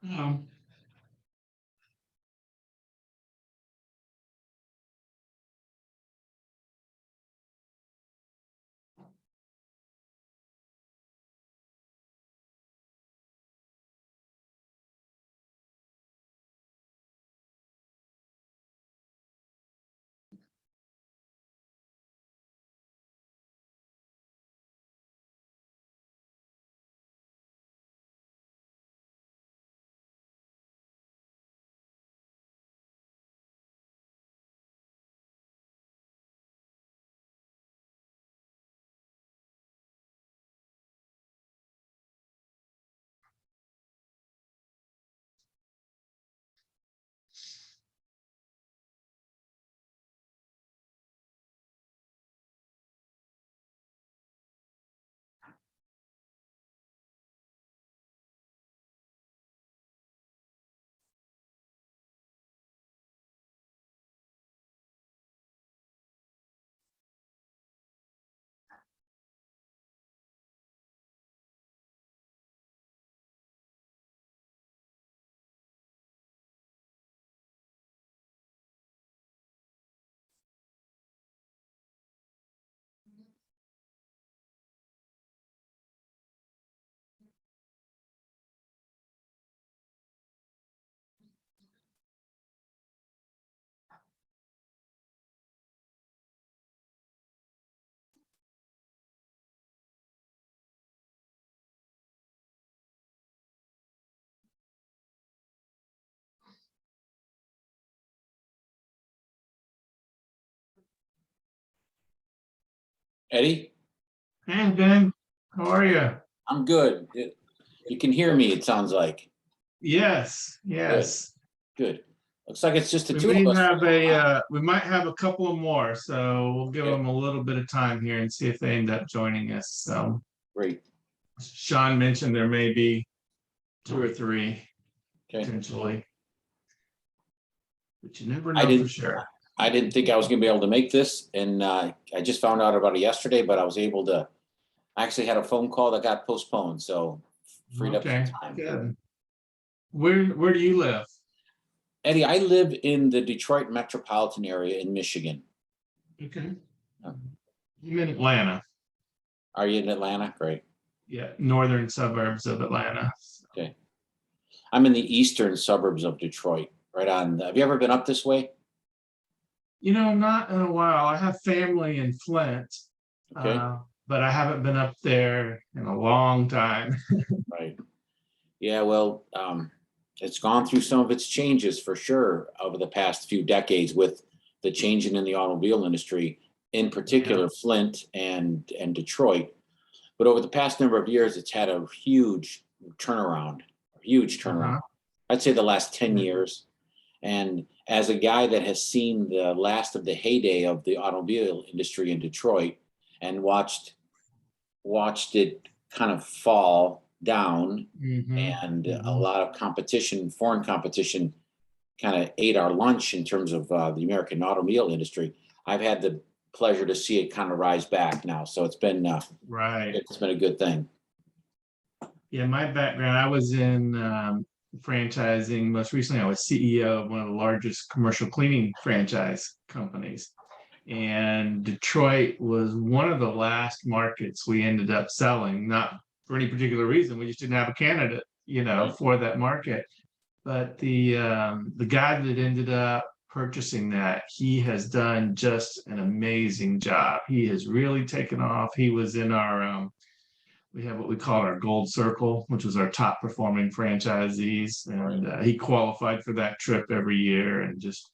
Um, Eddie, Hey, Ben, how are you? I'm good. You can hear me, it sounds like. Yes, Good, yes. good. Looks like it's just the We two of may us for have a while. we might have a couple of more, so we'll give Okay, them a little bit of time here and see if they end up joining us. So great. Sean mentioned there may be two or three Okay. potentially, but you never I know for didn't, sure. I didn't think I was gonna be able to make this, and I just found out about it yesterday, but I was able to, I actually had a phone call that got postponed, so freed up some Okay, time. good. Where do you live? Eddie, I live in the Detroit metropolitan area in Michigan. Okay. Uh, I'm in Atlanta. Are you in Atlanta? Great. Yeah, northern suburbs of Atlanta. Okay. I'm in the eastern suburbs of Detroit, right on, have you ever been up this way? Not in a while. I have family in Flint, Okay, but I haven't been up there in a long time. right. Yeah, well, it's gone through some of its changes for sure over the past few decades with the changing in the automobile industry, in Yeah. particular Flint and Detroit. But over the past number of years, it's had a turnaround, huge turnaround. Uh-huh. I'd say the last 10 Yeah. years. And as a guy that has seen the last of the heyday of the automobile industry in Detroit and watched it kind of fall down, and a Hmm. lot of competition, foreign competition, kind of ate our lunch in terms of the American automobile industry. I've had the pleasure to see it kind of rise back now, so Right. it's been a good thing. Yeah, my background, I was in franchising. Most recently, I was CEO of one of the largest commercial cleaning franchise companies. And Detroit was one of the last markets we ended up selling, not for any particular reason. We just didn't have a candidate, Right. for that market. But the guy that ended up purchasing that, he has done just an amazing job. He has really taken off. He was in our we have what we call our gold circle, which was our top performing franchisees, Right. and he qualified for that trip every year and just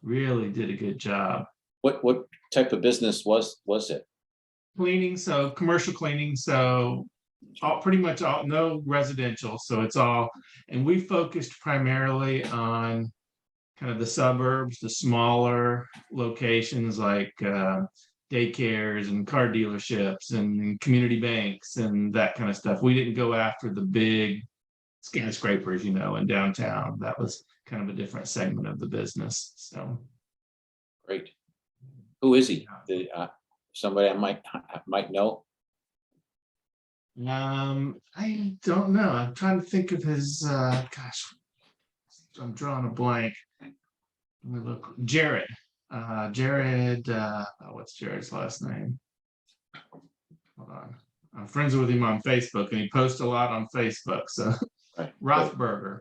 really did a good job. What type of business was it? Cleaning, so commercial cleaning, so all pretty much all, no residential, so it's all, and we focused primarily on kind of the suburbs, the smaller locations like daycares and car dealerships and community banks and that kind of stuff. We didn't go after the big skyscrapers, in downtown. That was kind of a different segment of the business. So, Great. Who is he? yeah. Somebody I might know. I don't know. I'm trying to think of his, gosh, I'm drawing a blank. Let me look. Jared. Jared, what's Jared's last name? Hold on. I'm friends with him on Facebook and he posts a lot on Facebook. So Right. Rothberger,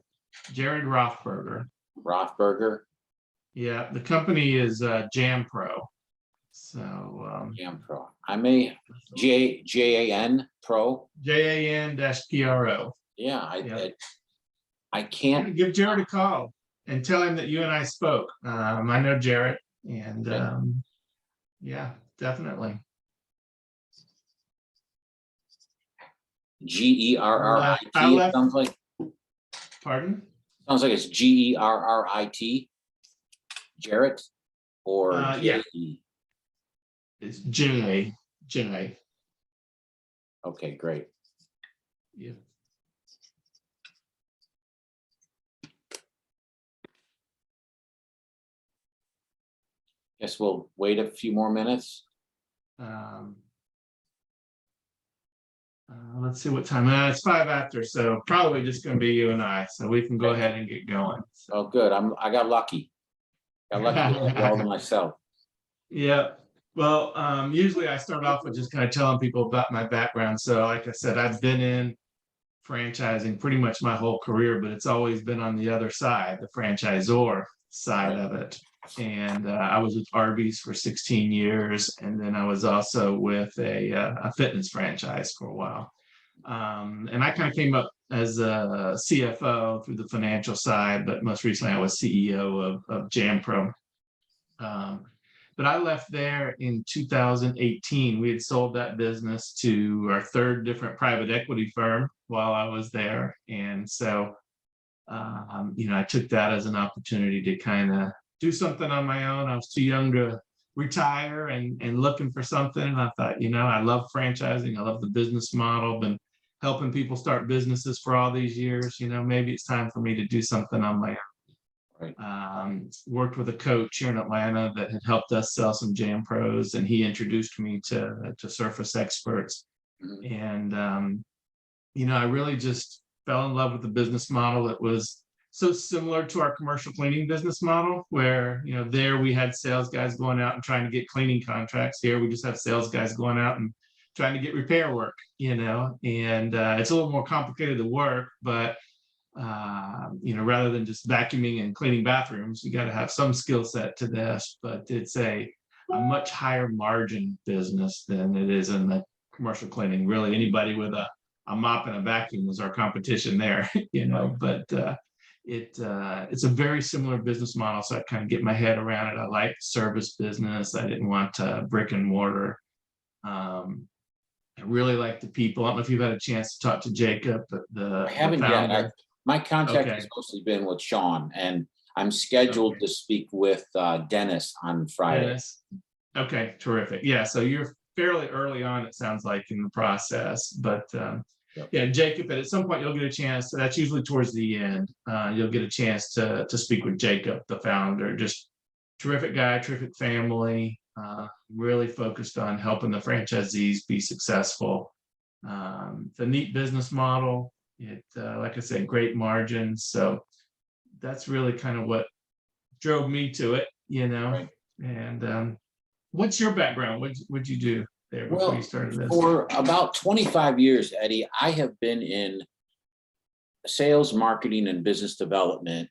Jared Rothberger. Rothberger, Yeah, the company is Jam Pro. So Jam Pro. I may JAN Pro. JAN-PRO. Yeah, Yeah. I can't. Give Jared a call and tell him that you and I spoke. I know Jared, and yeah, definitely. I GERRIT. left. Sounds like Pardon? it's GERRIT. Jarrett or Yeah. JE? It's J. Okay, great. Yeah. Guess we'll wait a few more minutes. Let's see what time. It's 5 after, so probably just going to be you and I. So we can go Okay. ahead and get going. Oh, good. I got lucky. Got lucky with all to myself. Yeah. Well, usually I start off with just kind of telling people about my background. So, like I said, I've been in franchising pretty much my whole career, but it's always been on the other side, the franchisor side of it. And I was with Arby's for 16 years, and then I was also with a fitness franchise for a while. And I kind of came up as a CFO through the financial side, but most recently I was CEO of JamPro. But I left there in 2018. We had sold that business to our third different private equity firm while I was there. And so, I took that as an opportunity to kind of do something on my own. I was too young to retire and looking for something. And I thought, I love franchising. I love the business model. Been helping people start businesses for all these years. Maybe it's time for me to do something on my own. Right. Worked with a coach here in Atlanta that had helped us sell some Jam Pros, and he introduced me to Surface Experts. Mhm. And I really just fell in love with the business model. It was so similar to our commercial cleaning business model, where there we had sales guys going out and trying to get cleaning contracts. Here we just have sales guys going out and trying to get repair work. And it's a little more complicated to work, but rather than just vacuuming and cleaning bathrooms, you got to have some skill set to this. But it's a much higher margin business than it is in the commercial cleaning. Really, anybody with a mop and a vacuum was our competition there. But it's a very similar business model. So I kind of get my head around it. I like service business. I didn't want brick and mortar. I really like the people. I don't know if you've had a chance to talk to Jacob, but I haven't yet. My contact Okay. has mostly been with Sean, and I'm scheduled to speak with Dennis on Friday. Dennis. Okay, terrific. Yeah, so you're fairly early on, it sounds like, in the process. But Yep. yeah, Jacob, and at some point you'll get a chance. That's usually towards the end. You'll get a chance to speak with Jacob, the founder. Just terrific guy, terrific family. Really focused on helping the franchisees be successful. It's a neat business model. It, like I said, great margins. So that's really kind of what drove me to it, Right. And what's your background? What'd you do there before you started this? For about 25 years, Eddie, I have been in sales, marketing, and business development,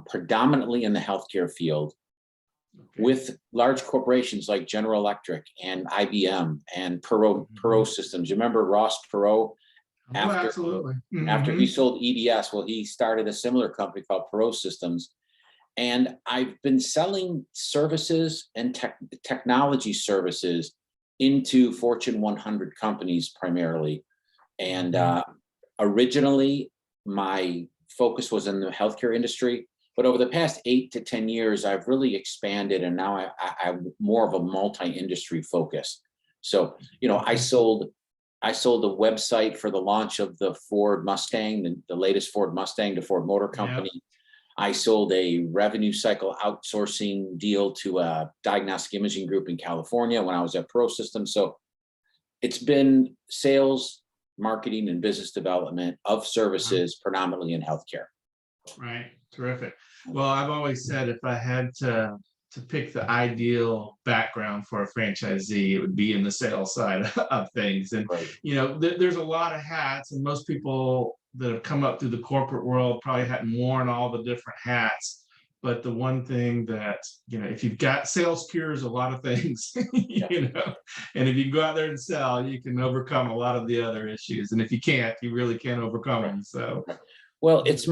predominantly in the healthcare field, Okay. with large corporations like General Electric and IBM and Perot Systems. You remember Ross Perot? Oh, absolutely. After he Mhm. sold EDS, well, he started a similar company called Perot Systems. And I've been selling services and technology services into Fortune 100 companies primarily. And originally, my focus was in the healthcare industry. But over the past 8 to 10 years, I've really expanded, and now I'm more of a multi-industry focus. So, I sold a website for the launch of the Ford Mustang, the latest Ford Mustang to Ford Motor Company. Yeah. I sold a revenue cycle outsourcing deal to a diagnostic imaging group in California when I was at Pro Systems. So it's been sales, marketing and business development of services predominantly in healthcare. Right, terrific. Well, I've always said if I had to pick the ideal background for a franchisee, it would be in the sales side of things. And Right. there's a lot of hats, and most people that have come up through the corporate world probably hadn't worn all the different hats. But the one thing that, if you've got sales cures a lot of things, and if you go out there and sell, you can overcome a lot of the other issues. And if you can't, you really can't overcome them. So Well, it's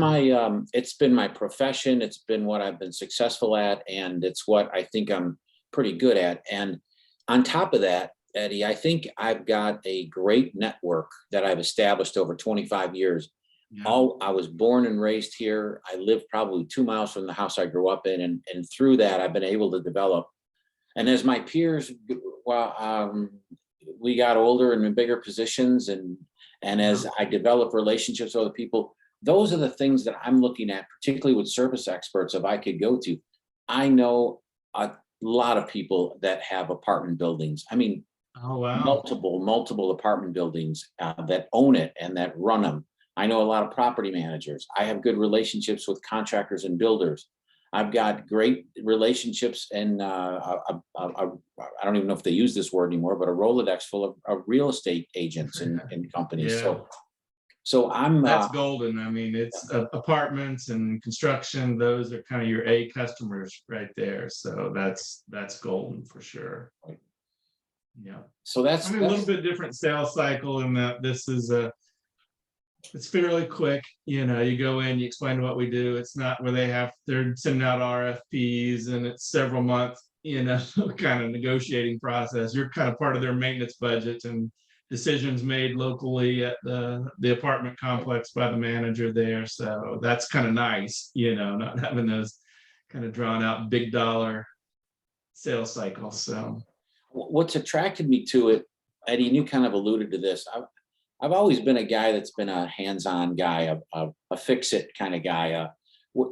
been my profession. It's been what I've been successful at, and it's what I think I'm pretty good at. And on top of that, Eddie, I think I've got a great network that I've established over 25 years. yeah, I was born and raised here. I live probably 2 miles from the house I grew up in, and through that, I've been able to develop. And as my peers, well, we got older and in bigger positions, and as I develop relationships with other people, those are the things that I'm looking at, particularly with service experts. If I could go to, I know a lot of people that have apartment buildings. I mean, oh wow, multiple apartment buildings that own it and that run them. I know a lot of property managers. I have good relationships with contractors and builders. I've got great relationships, and I don't even know if they use this word anymore, but a Rolodex full of real estate agents and companies. yeah. So I'm That's golden. I mean, it's apartments and construction. Those are kind of your A customers right there. So that's golden for sure. Right. Yeah. so I mean, a little bit different sales cycle in that this is it's fairly quick. You go in, you explain what we do. It's not where they're sending out RFPs and it's several months, kind of negotiating process. You're kind of part of their maintenance budget and decisions made locally at the apartment complex by the manager there. So that's kind of nice, not having those kind of drawn out big dollar sales cycles. So what's attracted me to it, Eddie, and you kind of alluded to this. I've always been a guy that's been a hands-on guy, a fix-it kind of guy.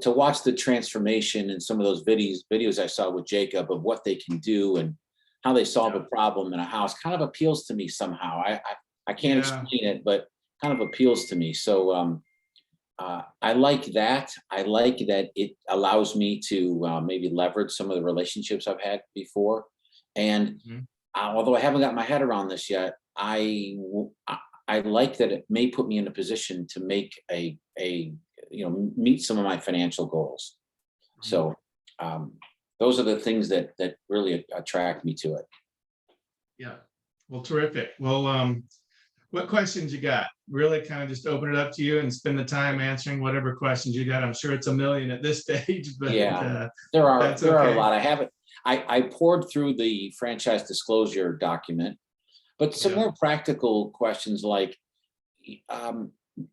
To watch the transformation in some of those videos I saw with Jacob of what they can do and how they solve a problem in a house kind of appeals to me somehow. I can't explain it, but kind of appeals to me. So I like that. I like that it allows me to maybe leverage some of the relationships I've had before. And Mhm. although I haven't got my head around this yet, I like that it may put me in a position to make meet some of my financial goals. So those are the things that really attract me to it. Yeah. Well, terrific. Well, what questions you got? Really kind of just open it up to you and spend the time answering whatever questions you got. I'm sure it's a million at this stage, but Yeah, there are that's a okay. lot. I poured through the franchise disclosure document, but some Yeah. more practical questions like,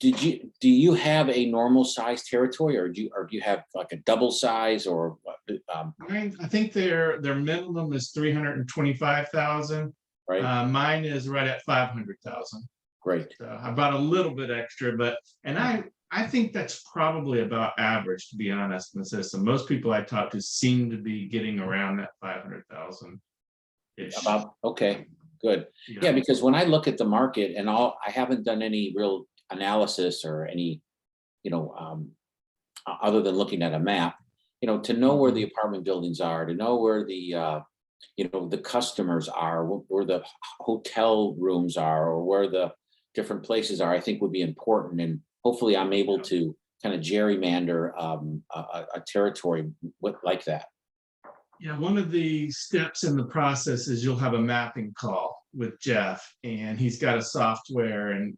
do you have a normal size territory, or do you have like a double size, or I think their minimum is 325,000. right? Mine is right at 500,000. Great. So I bought a little bit extra, and I think that's probably about average, to be honest, in the system. Most people I talk to seem to be getting around that 500,000 ish. Okay, good. Yeah, because when I look at the market and I haven't done any real analysis or any, other than looking at a map, to know where the apartment buildings are, to know where the customers are, where the hotel rooms are, or where the different places are, I think would be important. And hopefully I'm able to kind of gerrymander a territory like that. Yeah, one of the steps in the process is you'll have a mapping call with Jeff, and he's got a software, and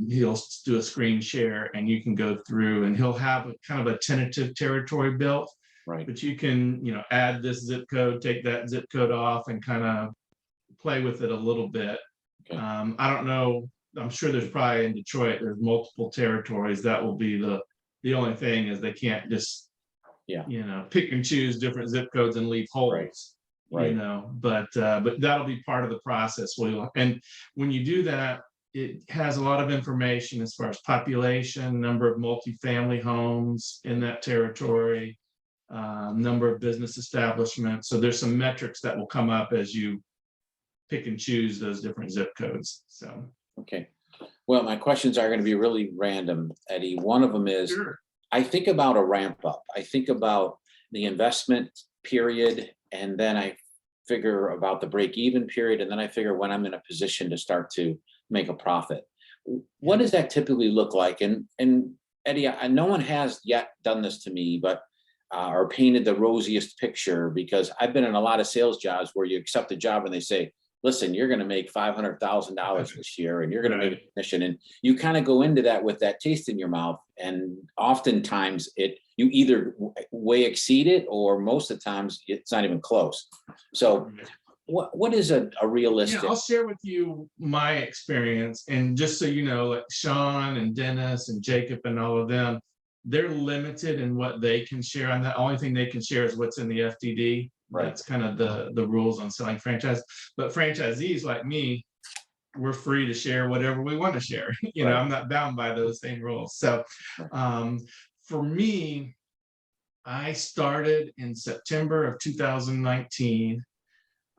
he'll do a screen share, and you can go through, and he'll have a kind of a tentative territory built. Right. But you can, add this zip code, take that zip code off, and kind of play with it a little bit. Okay. I don't know. I'm sure there's probably in Detroit, there's multiple territories. That will be the only thing is they can't just pick and choose different zip codes and leave holes. Right. But that'll be part of the process. And when you do that, it has a lot of information as far as population, number of multifamily homes in that territory, number of business establishments. So there's some metrics that will come up as you pick and choose those different zip codes. So okay. Well, my questions are going to be really random, Eddie. One of them is, Sure. I think about a ramp up. I think about the investment period, and then I figure about the break even period, and then I figure when I'm in a position to start to make a profit. What does that typically look like? And Eddie, no one has yet done this to me, but or painted the rosiest picture, because I've been in a lot of sales jobs where you accept a job and they say, listen, you're going to make $500,000 this year and you're going to make a commission. And you kind of go into that with that taste in your mouth. And oftentimes you either way exceed it, or most of the times it's not even close. So what is a realistic? Yeah, I'll share with you my experience. And just so you know, like Sean and Dennis and Jacob and all of them, they're limited in what they can share. And the only thing they can share is what's in the FDD. Right. That's kind of the rules on selling franchise. But franchisees like me, we're free to share whatever we want to share. You know, Right. I'm not bound by those same rules. So for me, I started in September of 2019.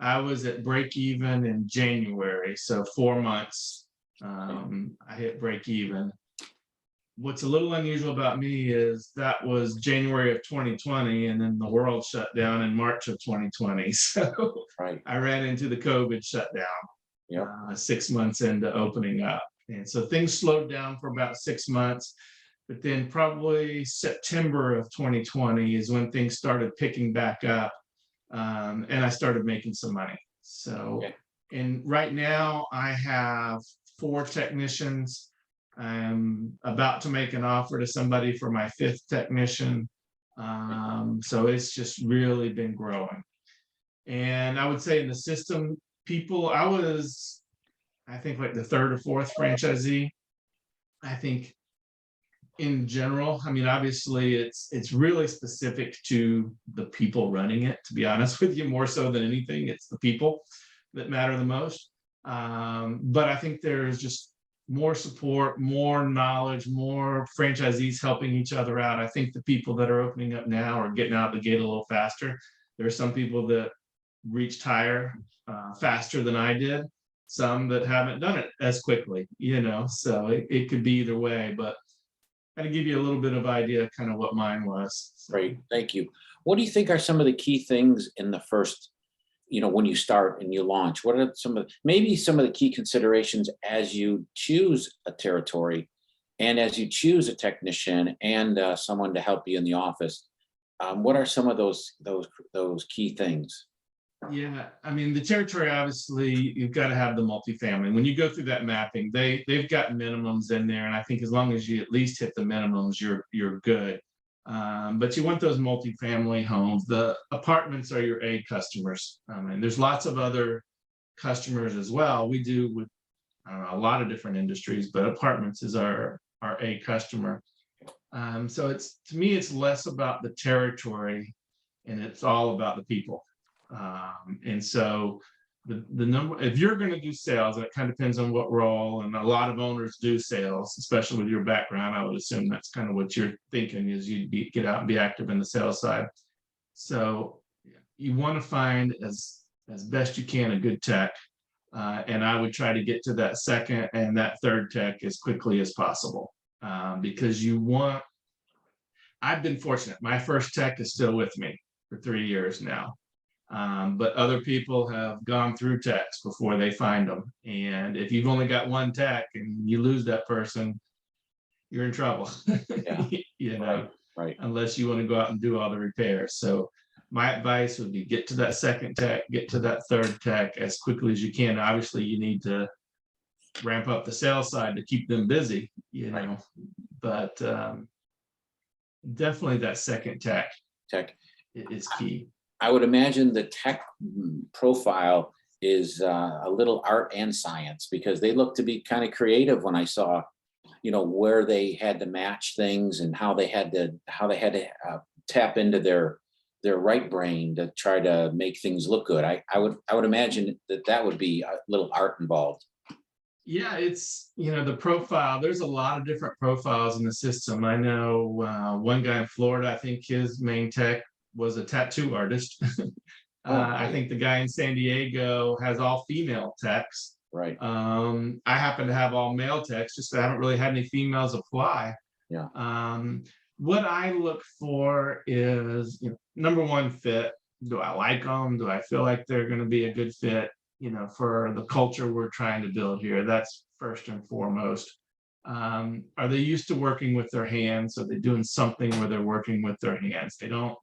I was at break even in January, so 4 months. I hit break even. What's a little unusual about me is that was January of 2020, and then the world shut down in March of 2020. So Right. I ran into the COVID shutdown. Yep. 6 months into opening up. And so things slowed down for about 6 months. But then probably September of 2020 is when things started picking back up. And I started making some money. So, Okay. and right now I have 4 technicians. I'm about to make an offer to somebody for my 5th technician. So it's just really been growing. And I would say in the system, people, I think like the 3rd or 4th franchisee. I think in general, I mean, obviously it's really specific to the people running it, to be honest with you, more so than anything. It's the people that matter the most. But I think there's just more support, more knowledge, more franchisees helping each other out. I think the people that are opening up now are getting out the gate a little faster. There are some people that reached higher faster than I did, some that haven't done it as quickly, you know, so it could be either way, but to give you a little bit of idea kind of what mine was. So, Great, thank you. What do you think are some of the key things in the first, when you start and you launch? What are maybe some of the key considerations as you choose a territory and as you choose a technician and someone to help you in the office? What are some of those key things? Yeah, I mean, the territory, obviously, you've got to have the multifamily. When you go through that mapping, they've got minimums in there, and I think as long as you at least hit the minimums, you're good. But you want those multifamily homes. The apartments are your A customers. And there's lots of other customers as well. We do with, I don't know, a lot of different industries, but apartments is our A customer. So to me, it's less about the territory and it's all about the people. And so the number, if you're going to do sales, and it kind of depends on what role, and a lot of owners do sales, especially with your background. I would assume that's kind of what you're thinking is get out and be active in the sales side. So you want to find as best you can a good tech. And I would try to get to that 2nd and that 3rd tech as quickly as possible. Because I've been fortunate. My first tech is still with me for 3 years now. But other people have gone through techs before they find them. And if you've only got one tech and you lose that person, you're in trouble. Yeah. Right. Unless you want to go out and do all the repairs. So my advice would be get to that 2nd tech, get to that 3rd tech as quickly as you can. Obviously, you need to ramp up the sales side to keep them busy, Right. But definitely that 2nd tech is key. I would imagine the tech profile is a little art and science, because they look to be kind of creative when I saw, where they had to match things and how they had to tap into their right brain to try to make things look good. I would imagine that would be a little art involved. Yeah, it's, the profile, there's a lot of different profiles in the system. I know one guy in Florida, I think his main tech was a tattoo artist. I think the guy in San Diego has all female techs. Right. I happen to have all male techs, just I haven't really had any females apply. Yeah. What I look for is, number one, fit. Do I like them? Do I feel like they're going to be a good fit, for the culture we're trying to build here? That's first and foremost. Are they used to working with their hands? Are they doing something where they're working with their hands? They don't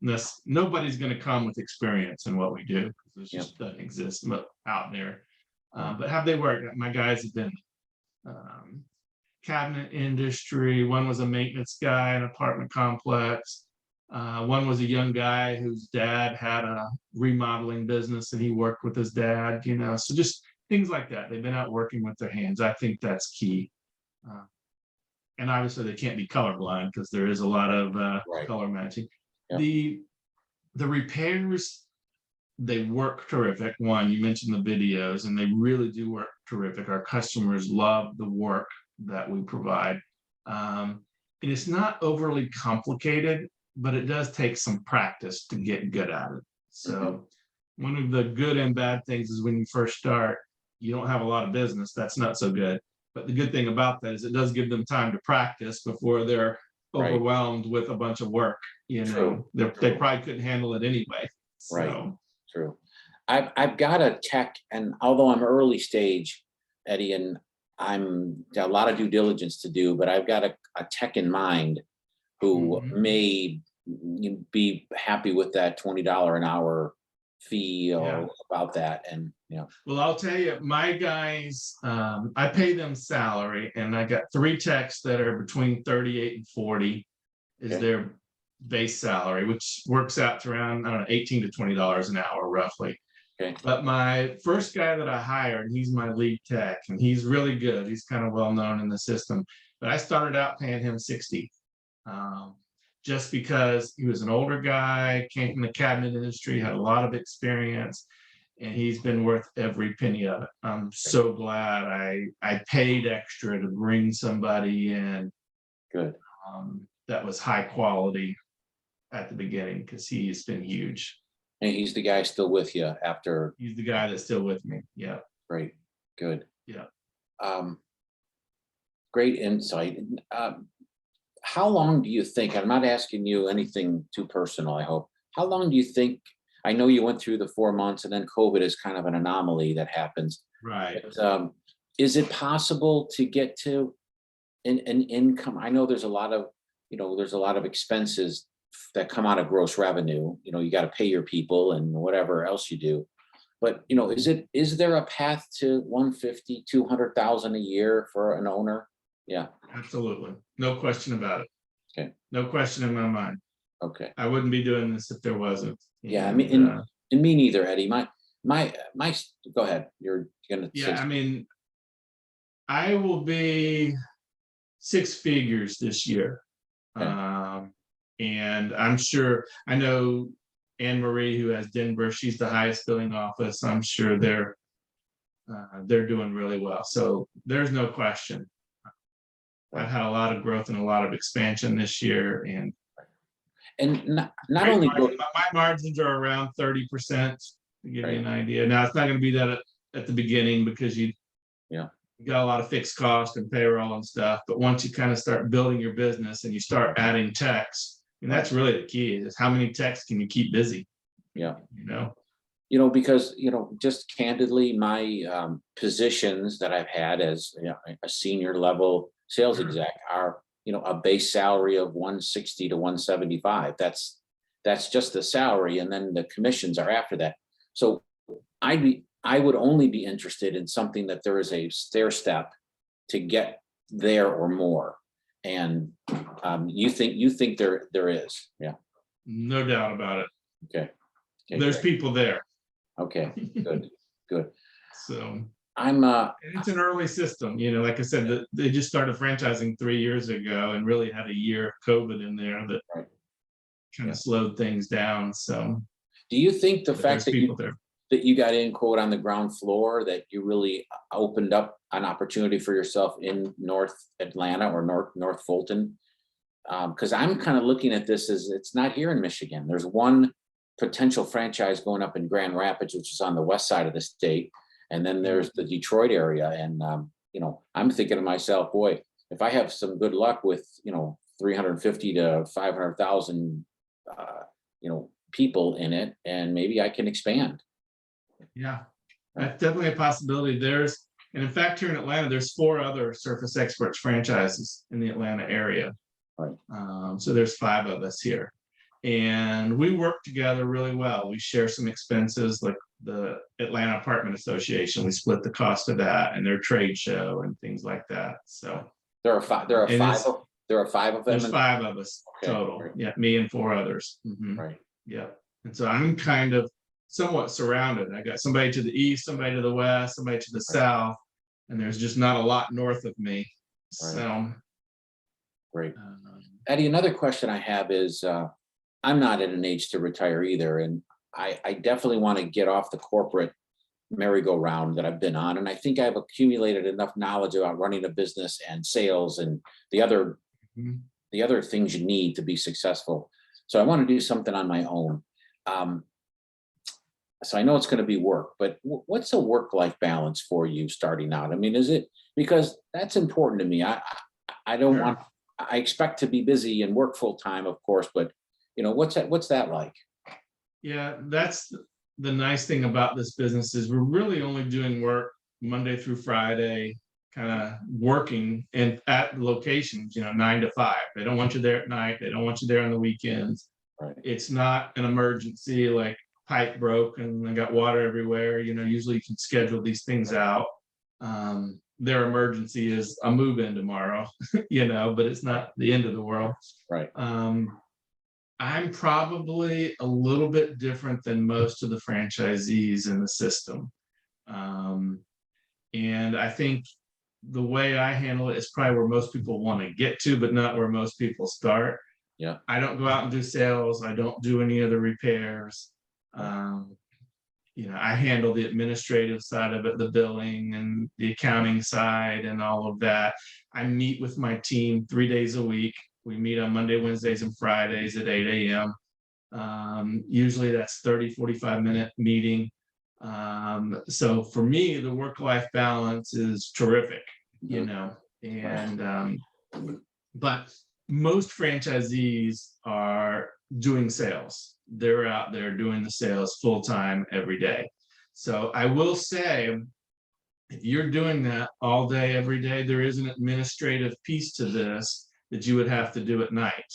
nobody's going to come with experience in what we do, because it just doesn't exist out there. But have they worked? My guys have been cabinet industry. One was a maintenance guy in an apartment complex. One was a young guy whose dad had a remodeling business and he worked with his dad, so just things like that. They've been out working with their hands. I think that's key. And obviously they can't be colorblind, because there is a lot of Right. color matching. Yeah. The repairs, they work terrific. One, you mentioned the videos, and they really do work terrific. Our customers love the work that we provide. And it's not overly complicated, but it does take some practice to get good at it. So one of the good and bad things is when you first start, you don't have a lot of business. That's not so good. But the good thing about that is it does give them time to practice before they're Right. overwhelmed with a bunch of work. True. They probably couldn't handle it anyway. Right. So, True. I've got a tech, and although I'm early stage, Eddie, and I'm got a lot of due diligence to do, but I've got a tech in mind who Mhm. may be happy with that $20 an hour fee, or Yeah. about that. And Well, I'll tell you, my guys, I pay them salary, and I got 3 techs that are between 38 and 40 is Okay. their base salary, which works out to around, I don't know, $18 to $20 an hour roughly. Okay. But my first guy that I hired, he's my lead tech, and he's really good. He's kind of well known in the system. But I started out paying him 60, just because he was an older guy, came from the cabinet industry, had a lot of experience, and he's been worth every penny of it. I'm so glad I paid extra to bring somebody in Good. that was high quality at the beginning, because he's been huge. And he's the guy still with you after. He's the guy that's still with me. Yeah. Great. Good. Yeah. Great insight. How long do you think, I'm not asking you anything too personal, I hope. How long do you think, I know you went through the 4 months, and then COVID is kind of an anomaly that happens. Right. But, is it possible to get to an income? I know there's a lot of expenses that come out of gross revenue. You got to pay your people and whatever else you do. But is there a path to 150, 200,000 a year for an owner? Yeah. Absolutely. No question about it. Okay. No question in my mind. Okay. I wouldn't be doing this if there wasn't. Yeah. I And, mean, and me neither, Eddie. My, go ahead. You're gonna. yeah, I mean, I will be 6 figures this year. Okay. And I'm sure, I know Anne Marie, who has Denver, she's the highest billing office. I'm sure they're doing really well. So there's no question. I've had a lot of growth and a lot of expansion this year, and not only my margins are around 30%, to give you an idea. Now, it's not going to be that at the beginning, because you got a lot of fixed cost and payroll and stuff. But once you kind of start building your business and you start adding techs, and that's really the key, is how many techs can you keep busy? Yeah. Because just candidly, my positions that I've had as a senior level sales exec are a base salary of 160 to 175. That's just the salary, and then the commissions are after that. So I would only be interested in something that there is a stair step to get there or more. And you think there is? Yeah. No doubt about it. Okay. There's people there. Okay. Good. So I'm it's an early system, like I said, they just started franchising 3 years ago, and really had a year of COVID in there that kind of slowed things down. So do you think the fact that you got in, quote, on the ground floor, that you really opened up an opportunity for yourself in North Atlanta or North Fulton? Because I'm kind of looking at this as it's not here in Michigan. There's one potential franchise going up in Grand Rapids, which is on the west side of the state. And then there's the Detroit area. And, I'm thinking to myself, boy, if I have some good luck with, 350 to 500,000, people in it, and maybe I can expand. Yeah, that's definitely a possibility. And in fact, here in Atlanta, there's 4 other Surface Experts franchises in the Atlanta area. Right. So there's 5 of us here. And we work together really well. We share some expenses, like the Atlanta Apartment Association. We split the cost of that and their trade show and things like that. So There are five, there are And five, it's- of- there are 5 of them. there's 5 of us Okay, total. great. Yeah, me and 4 others. Mhm. Right. Yeah. And so I'm kind of somewhat surrounded. I got somebody to the east, somebody to the west, somebody to the south, and there's just not a lot north of me. So, Great. um, Eddie, another question I have is, I'm not at an age to retire either, and I definitely want to get off the corporate merry-go-round that I've been on, and I think I've accumulated enough knowledge about running a business and sales and the other mhm. things you need to be successful. So I want to do something on my own. So I know it's going to be work, but what's a work-life balance for you starting out? I mean, is it, because that's important to me. I don't Sure. want, I expect to be busy and work full time, of course, but what's that like? Yeah, that's the nice thing about this business is we're really only doing work Monday through Friday, kind of working and at locations, 9 to 5. They don't want you there at night. They don't want you there on the weekends. Right. It's not an emergency like pipe broke and I got water everywhere. Usually you can schedule these things out. Their emergency is a move in tomorrow, but it's not the end of the world. Right. I'm probably a little bit different than most of the franchisees in the system. And I think the way I handle it is probably where most people want to get to, but not where most people start. Yeah. I don't go out and do sales. I don't do any of the repairs. I handle the administrative side of it, the billing and the accounting side and all of that. I meet with my team 3 days a week. We meet on Monday, Wednesdays, and Fridays at 8 a.m. Usually that's 30-45-minute meeting. So for me, the work-life balance is terrific, but most franchisees are doing sales. They're out there doing the sales full-time every day. So I will say, if you're doing that all day, every day, there is an administrative piece to this that you would have to do at night.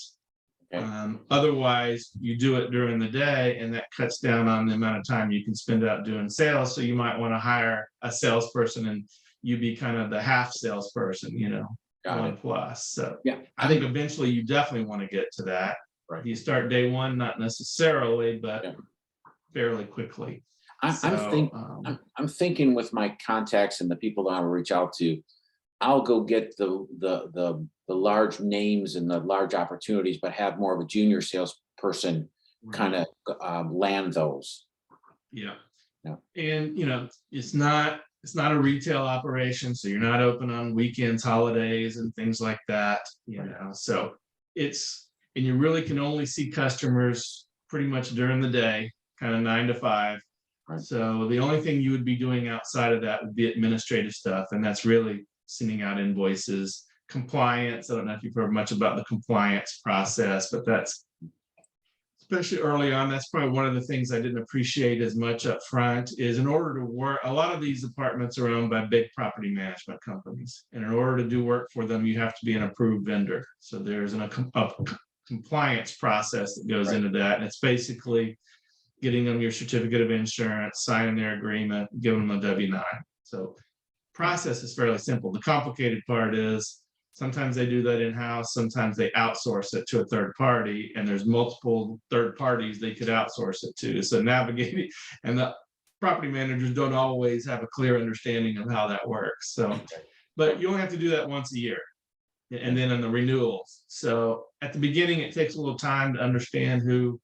Okay. Otherwise, you do it during the day, and that cuts down on the amount of time you can spend out doing sales. So you might want to hire a salesperson, and you be kind of the half salesperson, Got 1 it. plus. So Yeah. I think eventually you definitely want to get to that. Right. You start day 1, not necessarily, but Yeah. fairly quickly. I'm thinking with my contacts and the people that I will reach out to, I'll go get the large names and the large opportunities, but have more of a junior salesperson kind of land those. Yeah. Yeah. And it's not a retail operation, so you're not open on weekends, holidays, and things like that. So and you really can only see customers pretty much during the day, kind of 9 to 5. Right. So the only thing you would be doing outside of that would be administrative stuff, and that's really sending out invoices, compliance. I don't know if you've heard much about the compliance process, but that's, especially early on, that's probably one of the things I didn't appreciate as much up front, is in order to work, a lot of these apartments are owned by big property management companies. And in order to do work for them, you have to be an approved vendor. So there's a compliance process that goes into that. And it's basically getting them your certificate of insurance, signing their agreement, giving them a W-9. So process is fairly simple. The complicated part is sometimes they do that in-house, sometimes they outsource it to a third party, and there's multiple third parties they could outsource it to. So navigating, and the property managers don't always have a clear understanding of how that works. So, but you only have to do that once a year, and then on the renewals. So at the beginning, it takes a little time to understand who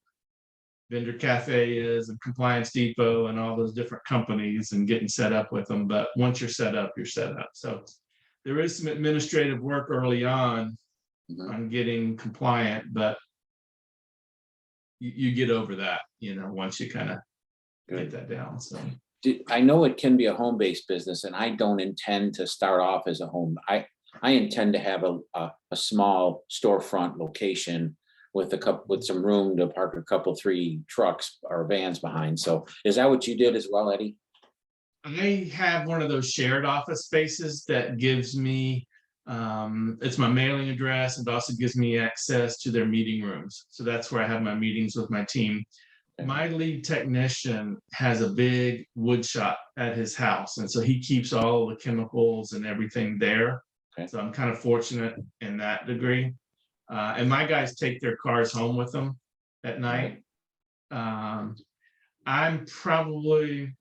Vendor Cafe is and Compliance Depot and all those different companies and getting set up with them. But once you're set up, you're set up. So there is some administrative work early on getting compliant, but you get over that, once you kind of get that down. So I know it can be a home-based business, and I don't intend to start off as a home. I intend to have a small storefront location with with some room to park a couple, 3 trucks or vans behind. So is that what you did as well, Eddie? I have one of those shared office spaces that gives me, it's my mailing address and also gives me access to their meeting rooms. So that's where I have my meetings with my team. Okay. My lead technician has a big wood shop at his house, and so he keeps all the chemicals and everything there. Okay. So I'm kind of fortunate in that degree. And my guys take their cars home with them at night. I'm probably,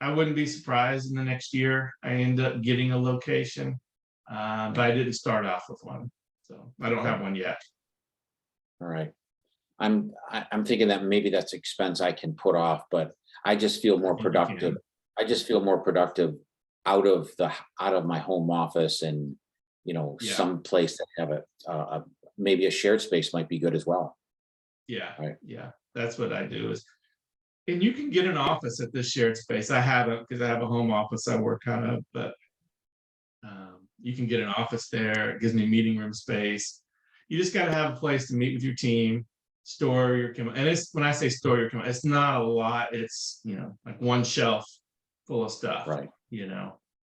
I wouldn't be surprised in the next year I end up getting a location, but I didn't start off with one, so I don't have one yet. All right. I'm thinking that maybe that's expense I can put off, but I just feel more think you productive. can. I just feel more productive out of my home office, and Yeah. some place that have maybe a shared space might be good as well. Yeah, Right. yeah, that's what I do is, and you can get an office at this shared space. I haven't because I have a home office I work out of, but you can get an office there. It gives me meeting room space. You just got to have a place to meet with your team, store your chemical. And it's when I say store your chemical, it's not a lot. It's like one shelf full of stuff, Right.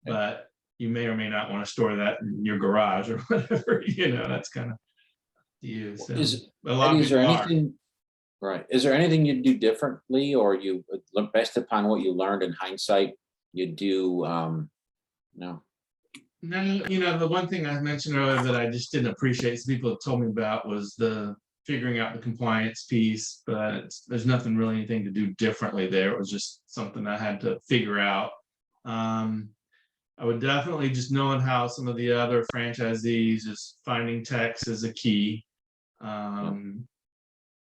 But you may or may not want to store that in your garage or whatever. That's kind of you. So a lot Eddie, of is there people are. anything, right? Is there anything you'd do differently, or you based upon what you learned in hindsight, you do, no? No, the one thing I mentioned earlier that I just didn't appreciate, some people have told me about, was the figuring out the compliance piece, but there's nothing really anything to do differently there. It was just something I had to figure out. I would definitely just knowing how some of the other franchisees, just finding techs is a key. Again,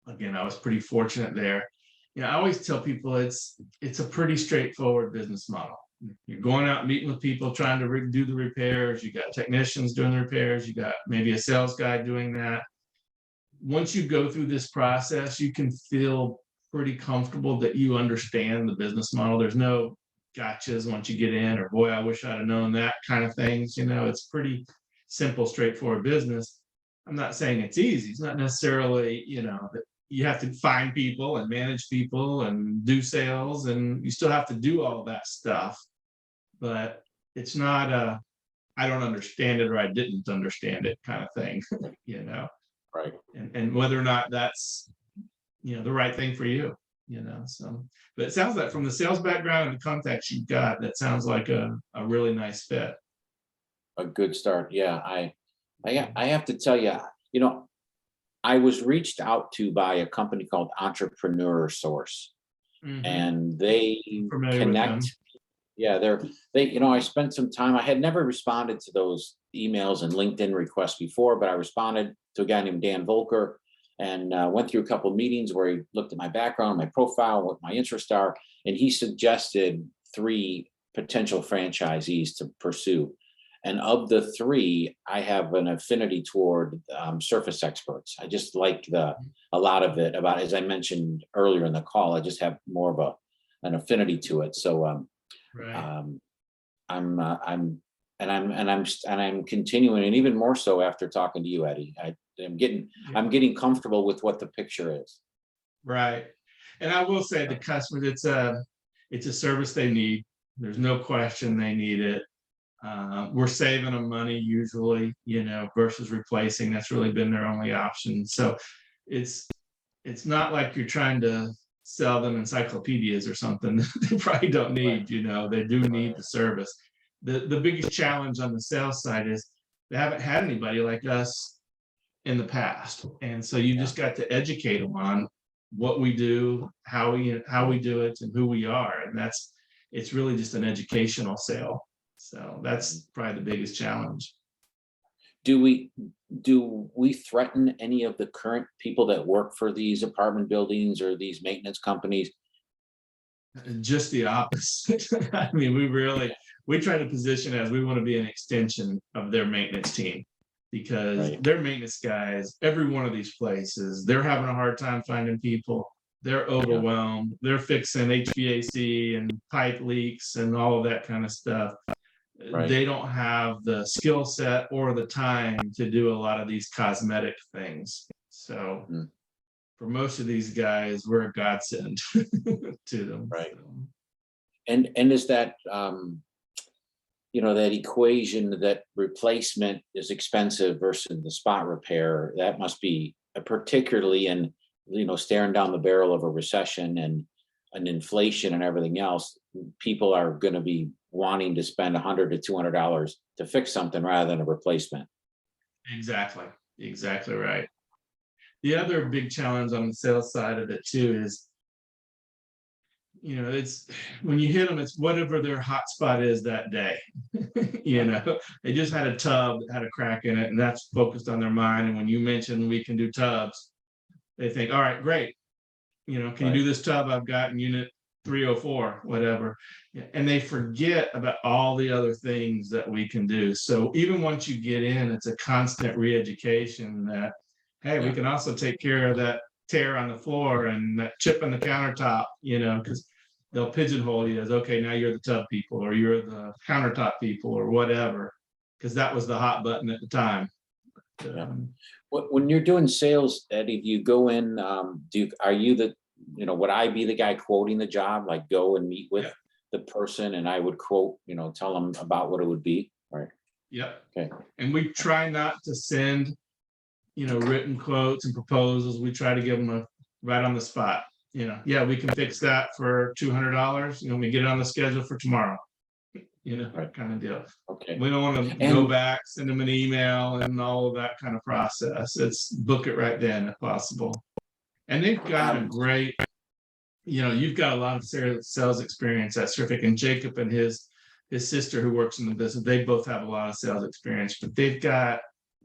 I was pretty fortunate there. I always tell people it's a pretty straightforward business model. You're going out meeting with people, trying to do the repairs. You got technicians doing the repairs. You got maybe a sales guy doing that. Once you go through this process, you can feel pretty comfortable that you understand the business model. There's no gotchas once you get in, or boy, I wish I'd have known that kind of things. It's pretty simple, straightforward business. I'm not saying it's easy. It's not necessarily, that you have to find people and manage people and do sales, and you still have to do all that stuff. But it's not I don't understand it or I didn't understand it kind of thing, Right. and whether or not that's the right thing for you, so. But it sounds like from the sales background and the contacts you've got, that sounds like a really nice fit. A good start. Yeah, I have to tell you, I was reached out to by a company called Entrepreneur Source, Mhm. and they Familiar with them. connect. Yeah, I spent some time. I had never responded to those emails and LinkedIn requests before, but I responded to a guy named Dan Volker, and went through a couple of meetings where he looked at my background, my profile, what my interests are, and he suggested 3 potential franchisees to pursue. And of the 3, I have an affinity toward surface experts. I just like a lot of it about, as I mentioned earlier in the call, I just have more of an affinity to it. So Right. I'm continuing, and even more so after talking to you, Eddie. I'm getting comfortable with what the picture is. Right. And I will say the customers, it's a service they need. There's no question they need it. We're saving them money usually, versus replacing. That's really been their only option. So it's not like you're trying to sell them encyclopedias or something. They probably don't need, they do need the service. The biggest challenge on the sales side is they haven't had anybody like us in the past. And so you just got to educate them on what we do, how we do it, and who we are. And it's really just an educational sale. So that's probably the biggest challenge. Do we threaten any of the current people that work for these apartment buildings or these maintenance companies? Just the opposite. I mean, we try to position as we want to be an extension of their maintenance team, because Right. their maintenance guys, every one of these places, they're having a hard time finding people. they're overwhelmed. They're fixing HVAC and pipe leaks and all of that kind of stuff. Right. They don't have the skill set or the time to do a lot of these cosmetic things. So Mm. for most of these guys, we're a godsend to them. Right. So, And is that, that equation that replacement is expensive versus the spot repair, that must be particularly in, staring down the barrel of a recession and an inflation and everything else, people are going to be wanting to spend $100 to $200 to fix something rather than a replacement. exactly right. The other big challenge on the sales side of it too is, it's when you hit them, it's whatever their hot spot is that day. They just had a tub that had a crack in it, and that's focused on their mind. And when you mention we can do tubs, they think, all right, great. Can you do this tub I've got in unit 304, whatever. And they forget about all the other things that we can do. So even once you get in, it's a constant re-education that, hey, we can also take care of that tear on the floor and that chip in the countertop, because they'll pigeonhole you as, okay, now you're the tub people or you're the countertop people or whatever, because that was the hot button at the time. When you're doing sales, Eddie, do you go in, are you would I be the guy quoting the job, like go and meet with the person and I would quote, tell them about what it would be, right? Yep. Okay. And we try not to send, written quotes and proposals. We try to give them a right on the spot. Yeah, we can fix that for $200. We get it on the schedule for tomorrow. Right. Kind of deal. Okay. We don't want to go back, send them an email and all of that kind of process. It's book it right then if possible. And they've got a great, you've got a lot of sales experience at Surific, and Jacob and his sister who works in the business, they both have a lot of sales experience, but they've got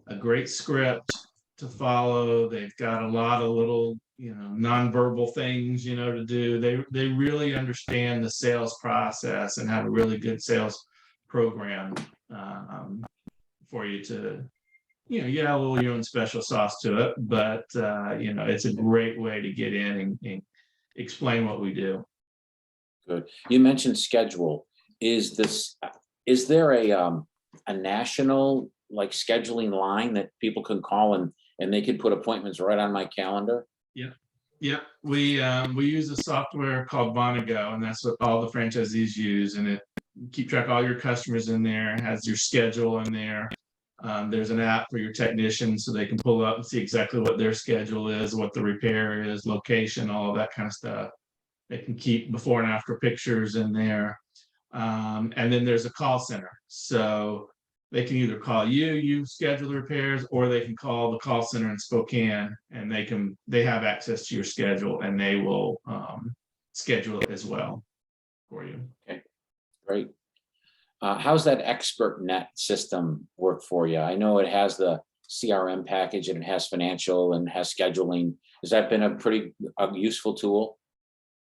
a great script to follow. They've got a lot of little, nonverbal things, to do. They really understand the sales process and have a really good sales program for you to, a little your own special sauce to it, but it's a great way to get in and explain what we do. Good. You mentioned schedule. Is there a national like scheduling line that people can call and they can put appointments right on my calendar? Yeah. We use a software called Bonago, and that's what all the franchisees use. And it keep track of all your customers in there. It has your schedule in there. There's an app for your technicians so they can pull up and see exactly what their schedule is, what the repair is, location, all of that kind of stuff. They can keep before and after pictures in there. And then there's a call center. So they can either call you schedule the repairs, or they can call the call center in Spokane, and they have access to your schedule, and they will schedule it as well for you. Okay, great. How's that ExpertNet system work for you? I know it has the CRM package and it has financial and has scheduling. Has that been a pretty useful tool?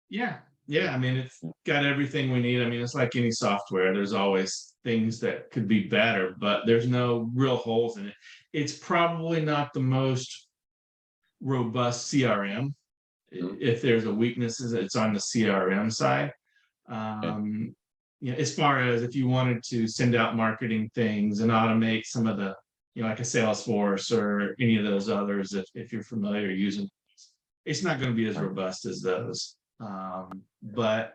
Yeah. I mean, it's got everything we need. I mean, it's like any software. There's always things that could be better, but there's no real holes in it. It's probably not the most robust CRM. If there's a weakness, it's on the CRM side. As far as if you wanted to send out marketing things and automate some of the, like a Salesforce or any of those others, if you're familiar using, it's not going to be as robust as those. But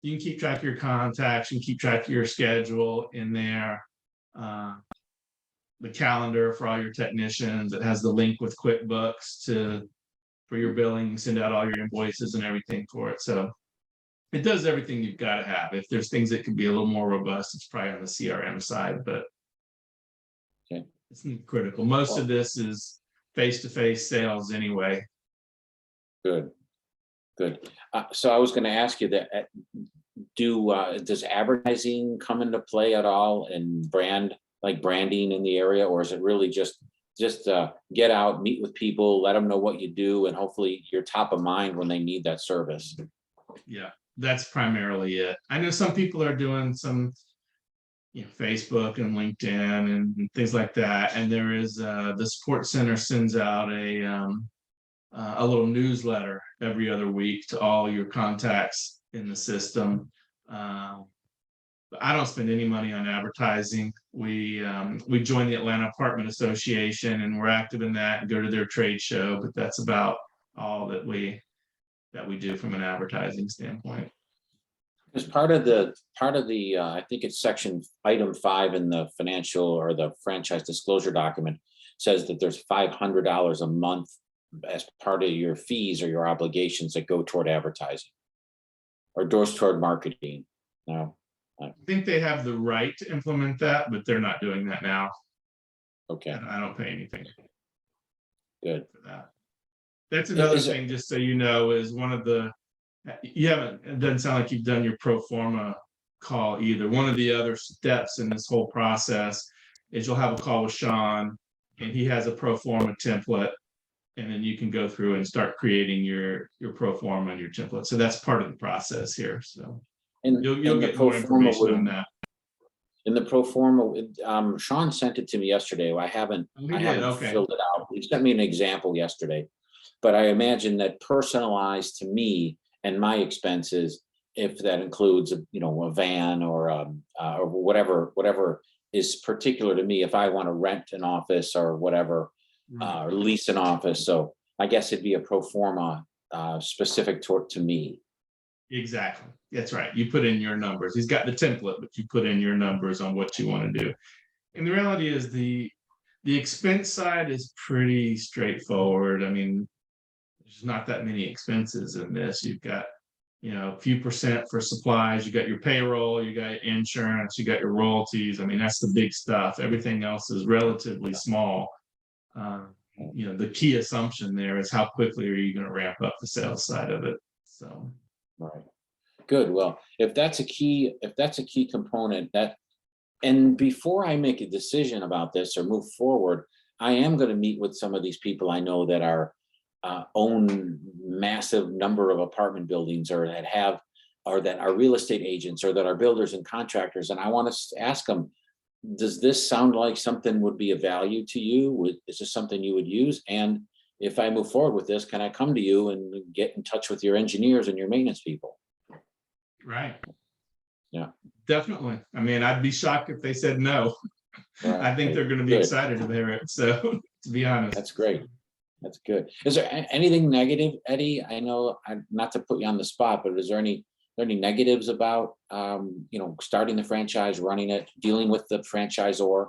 you can keep track of your contacts, you can keep track of your schedule in there. The calendar for all your technicians. It has the link with QuickBooks for your billing, send out all your invoices and everything for it. So it does everything you've got to have. If there's things that could be a little more robust, it's probably on the CRM side, but it's critical. Most of this is face-to-face sales anyway. Good. So I was going to ask you that, does advertising come into play at all in branding in the area, or is it really just get out, meet with people, let them know what you do, and hopefully you're top of mind when they need that service? Yeah, that's primarily it. I know some people are doing some, Facebook and LinkedIn and things like that. And there is the support center sends out a a little newsletter every other week to all your contacts in the system. I don't spend any money on advertising. We joined the Atlanta Apartment Association and we're active in that and go to their trade show, but that's about all that we do from an advertising standpoint. As part of the, I think it's section item 5 in the financial or the franchise disclosure document says that there's $500 a month as part of your fees or your obligations that go toward advertising or goes toward marketing. No, I think they have the right to implement that, but they're not doing that now. okay, I don't pay anything good. for that. That's another Is it- thing, just so you know, is one of the, you haven't, it doesn't sound like you've done your pro forma call either. One of the other steps in this whole process is you'll have a call with Sean and he has a pro forma template. And then you can go through and start creating your pro forma and your template. So that's part of the process here. So And you'll and the get pro more forma information on would- that. In the pro forma, Sean sent it to me yesterday. I haven't Oh, he I did, haven't okay. filled it out. He sent me an example yesterday. But I imagine that personalized to me and my expenses, if that includes, a van or whatever is particular to me, if I want to rent an office or whatever, or lease an office. So I guess it'd be a pro forma specific to me. Exactly. That's right. You put in your numbers. He's got the template, but you put in your numbers on what you want to do. And the reality is the expense side is pretty straightforward. I mean, there's not that many expenses in this. You've got, a few percent for supplies, you got your payroll, you got insurance, you got your royalties. I mean, that's the big stuff. Everything else is relatively small. The key assumption there is how quickly are you going to ramp up the sales side of it. So Right. Good. Well, if that's a key component and before I make a decision about this or move forward, I am going to meet with some of these people I know that are own massive number of apartment buildings or that are real estate agents or that are builders and contractors. And I want to ask them, does this sound like something would be of value to you? Is this something you would use? And if I move forward with this, can I come to you and get in touch with your engineers and your maintenance people? right. Yeah. Definitely. I mean, I'd be shocked if they said no. I think they're going to be Good. excited to hear it. So to be honest. That's great. That's good. Is there anything negative, Eddie? I know, not to put you on the spot, but is there any negatives about, starting the franchise, running it, dealing with the franchisor?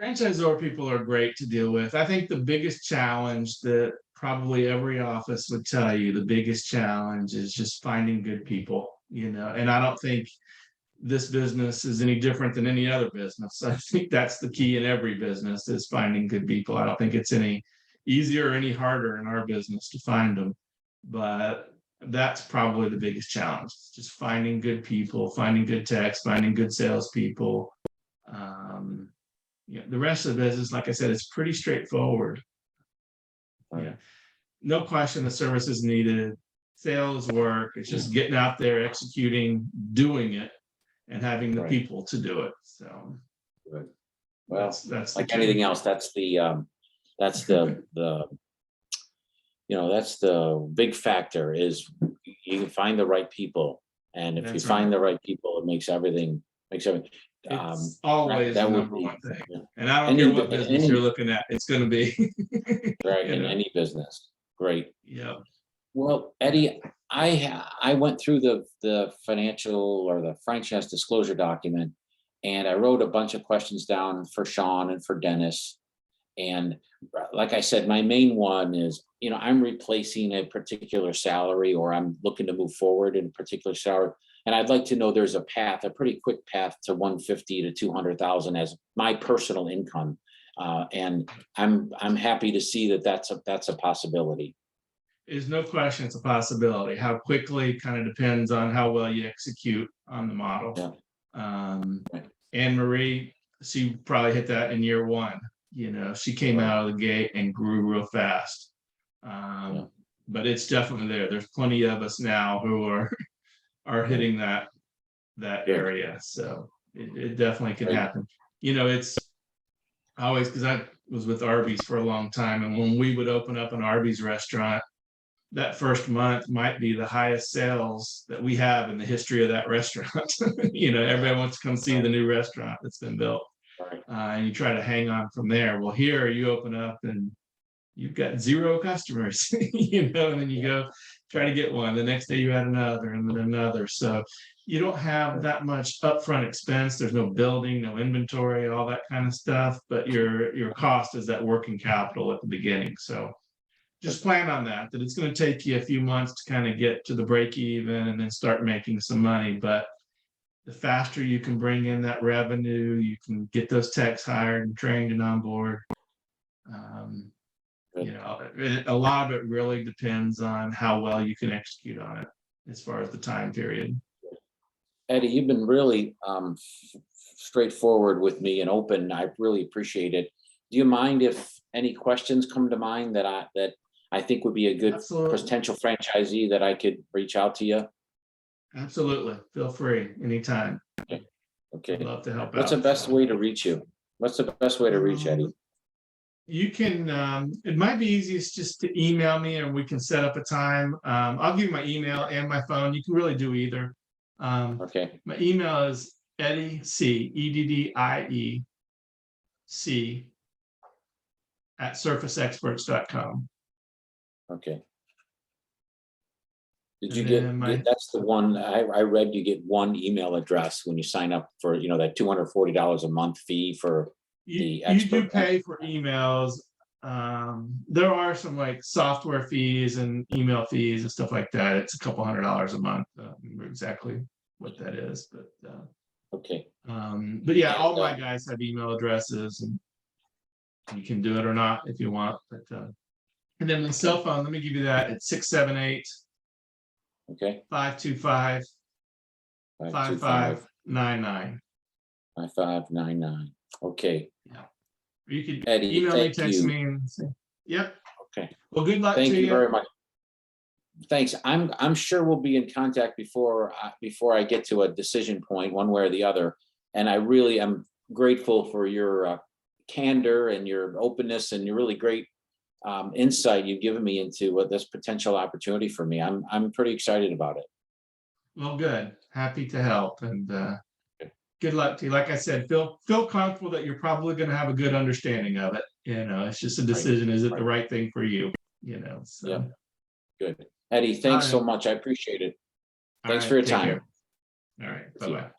Franchisor people are great to deal with. I think the biggest challenge that probably every office would tell you, the biggest challenge is just finding good people, and I don't think this business is any different than any other business. I think that's the key in every business is finding good people. I don't think it's any easier or any harder in our business to find them, but that's probably the biggest challenge, just finding good people, finding good techs, finding good salespeople. The rest of the business, like I said, it's pretty straightforward. Yeah, no question the service is needed, sales work, it's just getting out there, executing, doing it, and having the Right. people to do it. So Good. Well, that's like the key. anything else, that's the big factor is you can find the right people. And if you That's find right. the right people, it makes everything. It's always that the would number be- one thing. yeah. And I don't Any- care what business any- you're looking at, it's gonna be. Right, you in know? any business. Great. Yeah, Well, Eddie, I went through the financial or the franchise disclosure document, and I wrote a bunch of questions down for Sean and for Dennis. And like I said, my main one is, I'm replacing a particular salary, or I'm looking to move forward in a particular salary. And I'd like to know there's a pretty quick path to 150 to 200,000 as my personal income. And I'm happy to see that that's a possibility. there's no question it's a possibility. How quickly kind of depends on how well you execute on the model. Right. Anne Marie, she probably hit that in year one. She came Right. out of the gate and grew real fast. But it's definitely there. There's plenty of us now who are hitting that area. So it definitely can Right. happen. It's always, because was with Arby's for a long time. And when we would open up an Arby's restaurant, that first month might be the highest sales that we have in the history of that restaurant. Everybody wants to come see the new restaurant that's been built. Right. And you try to hang on from there. Well, here you open up and you've got 0 customers, and then you go try to get one. The next day you add another and then another. So you don't have that much upfront expense. There's no building, no inventory, all that kind of stuff. But your cost is that working capital at the beginning. So just plan on that it's going to take you a few months to kind of get to the break even and then start making some money. But the faster you can bring in that revenue, you can get those techs hired and trained and on board. A lot of it really depends on how well you can execute on it as far as the time period. Eddie, you've been really straightforward with me and open. I really appreciate it. Do you mind if any questions come to mind that I think would be a good Absolutely. potential franchisee that I could reach out to you? Absolutely. Feel free anytime. Okay. I'd love to help What's out. the best way to reach you? What's the best way to reach Eddie? You can, it might be easiest just to email me and we can set up a time. I'll give you my email and my phone. You can really do either. Okay. My email is Eddie C, EDDIE C at surfaceexperts.com. Okay. Did you And get, then my- that's the one I read, you get one email address when you sign up for, that $240 a month fee for the You do expert. pay for emails. There are some like software fees and email fees and stuff like that. It's a couple $100 a month. I don't remember exactly what that is, but Okay. but yeah, all my guys have email addresses and you can do it or not if you want. But and then my cell phone, let me give you that. It's 678 Okay. 525 5599. 5599. Okay. You could Eddie, email me, thank text you. me, and say, yep. Okay. Well, good luck Thank to you very much. Thanks. I'm sure we'll be in contact before I get to a decision point, one way or the other. And I really am grateful for your candor and your openness and your really great insight you've given me into this potential opportunity for me. I'm pretty excited about it. Well, good. Happy to help, and good luck to you. Like I said, feel comfortable that you're probably going to have a good understanding of it. It's just a decision. Is it the right thing for you? So. Yeah. Good. Eddie, thanks so right. much. I appreciate it. All Thanks right, for your take time. care. All right. Bye-bye.